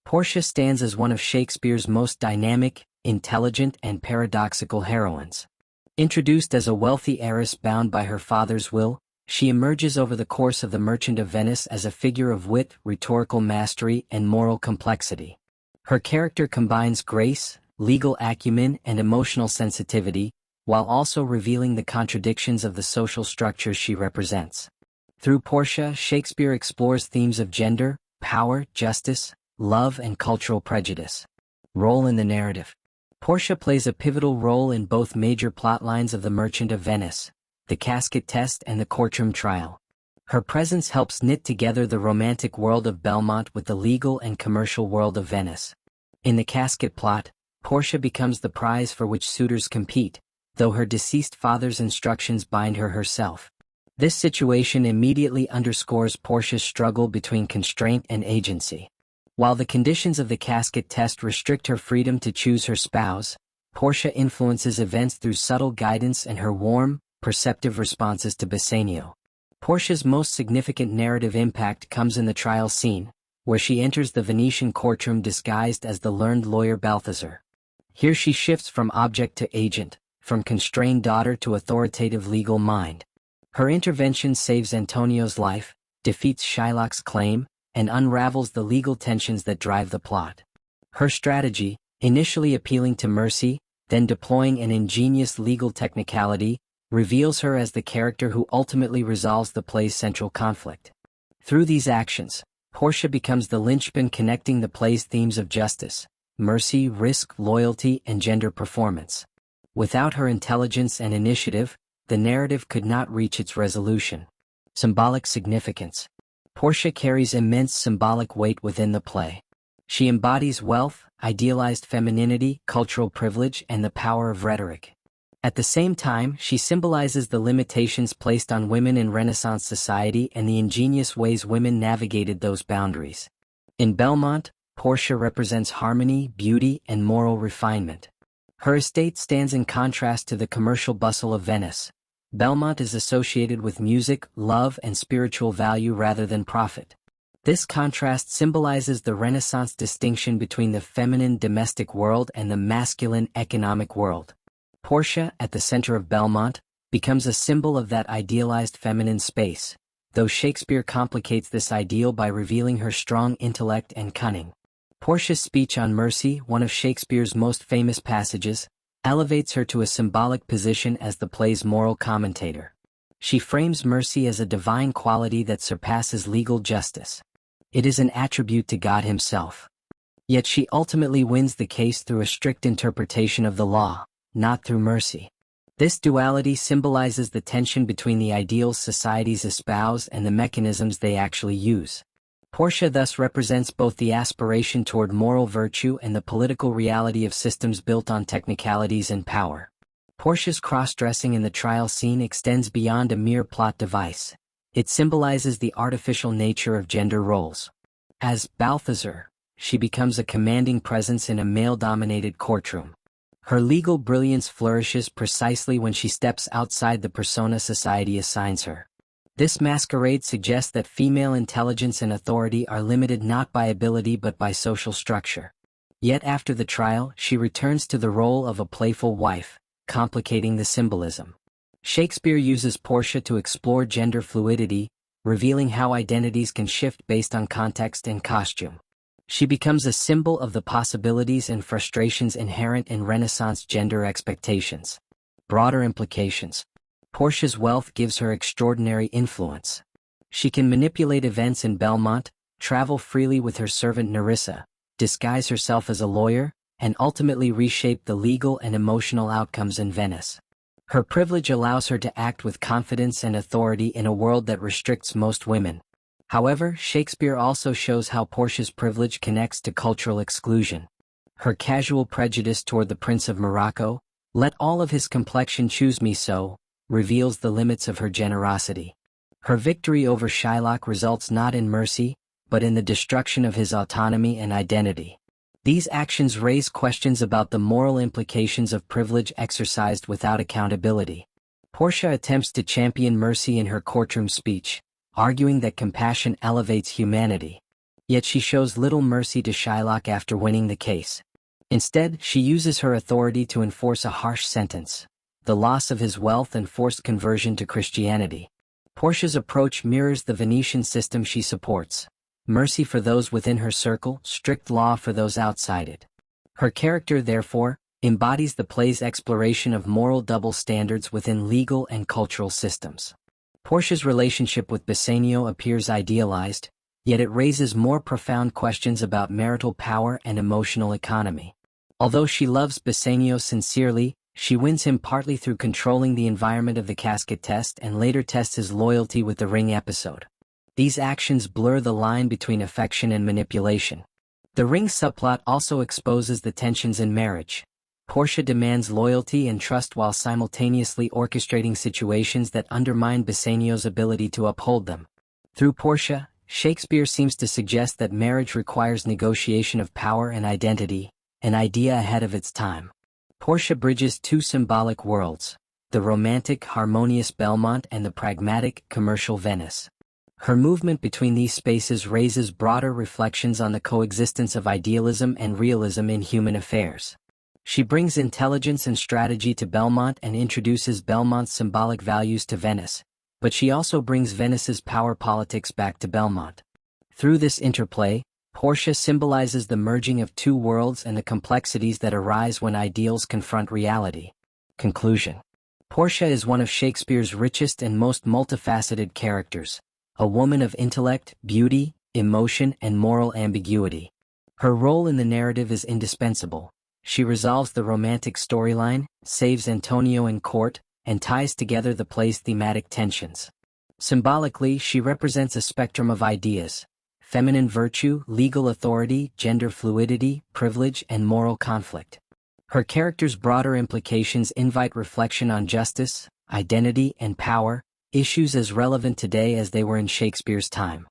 Portia stands as one of Shakespeare's most dynamic, intelligent, and paradoxical heroines. Introduced as a wealthy heiress bound by her father's will, she emerges over the course of The Merchant of Venice as a figure of wit, rhetorical mastery, and moral complexity. Her character combines grace, legal acumen, and emotional sensitivity, while also revealing the contradictions of the social structures she represents. Through Portia, Shakespeare explores themes of gender, power, justice, love, and cultural prejudice. Role in the narrative. Portia plays a pivotal role in both major plotlines of The Merchant of Venice, the casket test and the courtroom trial. Her presence helps knit together the romantic world of Belmont with the legal and commercial world of Venice. In the casket plot, Portia becomes the prize for which suitors compete, though her deceased father's instructions bind her herself. This situation immediately underscores Portia's struggle between constraint and agency. While the conditions of the casket test restrict her freedom to choose her spouse, Portia influences events through subtle guidance and her warm, perceptive responses to Bassanio. Portia's most significant narrative impact comes in the trial scene, where she enters the Venetian courtroom disguised as the learned lawyer Balthazar. Here she shifts from object to agent, from constrained daughter to authoritative legal mind. Her intervention saves Antonio's life, defeats Shylock's claim, and unravels the legal tensions that drive the plot. Her strategy, initially appealing to mercy, then deploying an ingenious legal technicality, reveals her as the character who ultimately resolves the play's central conflict. Through these actions, Portia becomes the linchpin connecting the play's themes of justice, mercy, risk, loyalty, and gender performance. Without her intelligence and initiative, the narrative could not reach its resolution. Symbolic significance. Portia carries immense symbolic weight within the play. She embodies wealth, idealized femininity, cultural privilege, and the power of rhetoric. At the same time, she symbolizes the limitations placed on women in Renaissance society and the ingenious ways women navigated those boundaries. In Belmont, Portia represents harmony, beauty, and moral refinement. Her estate stands in contrast to the commercial bustle of Venice. Belmont is associated with music, love, and spiritual value rather than profit. This contrast symbolizes the Renaissance distinction between the feminine domestic world and the masculine economic world. Portia, at the center of Belmont, becomes a symbol of that idealized feminine space, though Shakespeare complicates this ideal by revealing her strong intellect and cunning. Portia's speech on mercy, one of Shakespeare's most famous passages, elevates her to a symbolic position as the play's moral commentator. She frames mercy as a divine quality that surpasses legal justice. It is an attribute to God himself. Yet she ultimately wins the case through a strict interpretation of the law, not through mercy. This duality symbolizes the tension between the ideals societies espouse and the mechanisms they actually use. Portia thus represents both the aspiration toward moral virtue and the political reality of systems built on technicalities and power. Portia's cross-dressing in the trial scene extends beyond a mere plot device. It symbolizes the artificial nature of gender roles. As Balthazar, she becomes a commanding presence in a male-dominated courtroom. Her legal brilliance flourishes precisely when she steps outside the persona society assigns her. This masquerade suggests that female intelligence and authority are limited not by ability but by social structure. Yet after the trial, she returns to the role of a playful wife, complicating the symbolism. Shakespeare uses Portia to explore gender fluidity, revealing how identities can shift based on context and costume. She becomes a symbol of the possibilities and frustrations inherent in Renaissance gender expectations. Broader implications. Portia's wealth gives her extraordinary influence. She can manipulate events in Belmont, travel freely with her servant Nerissa, disguise herself as a lawyer, and ultimately reshape the legal and emotional outcomes in Venice. Her privilege allows her to act with confidence and authority in a world that restricts most women. However, Shakespeare also shows how Portia's privilege connects to cultural exclusion. Her casual prejudice toward the Prince of Morocco, "Let all of his complexion choose me so," reveals the limits of her generosity. Her victory over Shylock results not in mercy, but in the destruction of his autonomy and identity. These actions raise questions about the moral implications of privilege exercised without accountability. Portia attempts to champion mercy in her courtroom speech, arguing that compassion elevates humanity. Yet she shows little mercy to Shylock after winning the case. Instead, she uses her authority to enforce a harsh sentence: the loss of his wealth and forced conversion to Christianity. Portia's approach mirrors the Venetian system she supports: mercy for those within her circle, strict law for those outside it. Her character, therefore, embodies the play's exploration of moral double standards within legal and cultural systems. Portia's relationship with Bassanio appears idealized, yet it raises more profound questions about marital power and emotional economy. Although she loves Bassanio sincerely, she wins him partly through controlling the environment of the casket test and later tests his loyalty with the ring episode. These actions blur the line between affection and manipulation. The ring subplot also exposes the tensions in marriage. Portia demands loyalty and trust while simultaneously orchestrating situations that undermine Bassanio's ability to uphold them. Through Portia, Shakespeare seems to suggest that marriage requires negotiation of power and identity, an idea ahead of its time. Portia bridges two symbolic worlds: the romantic, harmonious Belmont and the pragmatic, commercial Venice. Her movement between these spaces raises broader reflections on the coexistence of idealism and realism in human affairs. She brings intelligence and strategy to Belmont and introduces Belmont's symbolic values to Venice, but she also brings Venice's power politics back to Belmont. Through this interplay, Portia symbolizes the merging of two worlds and the complexities that arise when ideals confront reality. Conclusion. Portia is one of Shakespeare's richest and most multifaceted characters, a woman of intellect, beauty, emotion, and moral ambiguity. Her role in the narrative is indispensable. She resolves the romantic storyline, saves Antonio in court, and ties together the play's thematic tensions. Symbolically, she represents a spectrum of ideas: feminine virtue, legal authority, gender fluidity, privilege, and moral conflict. Her character's broader implications invite reflection on justice, identity, and power, issues as relevant today as they were in Shakespeare's time.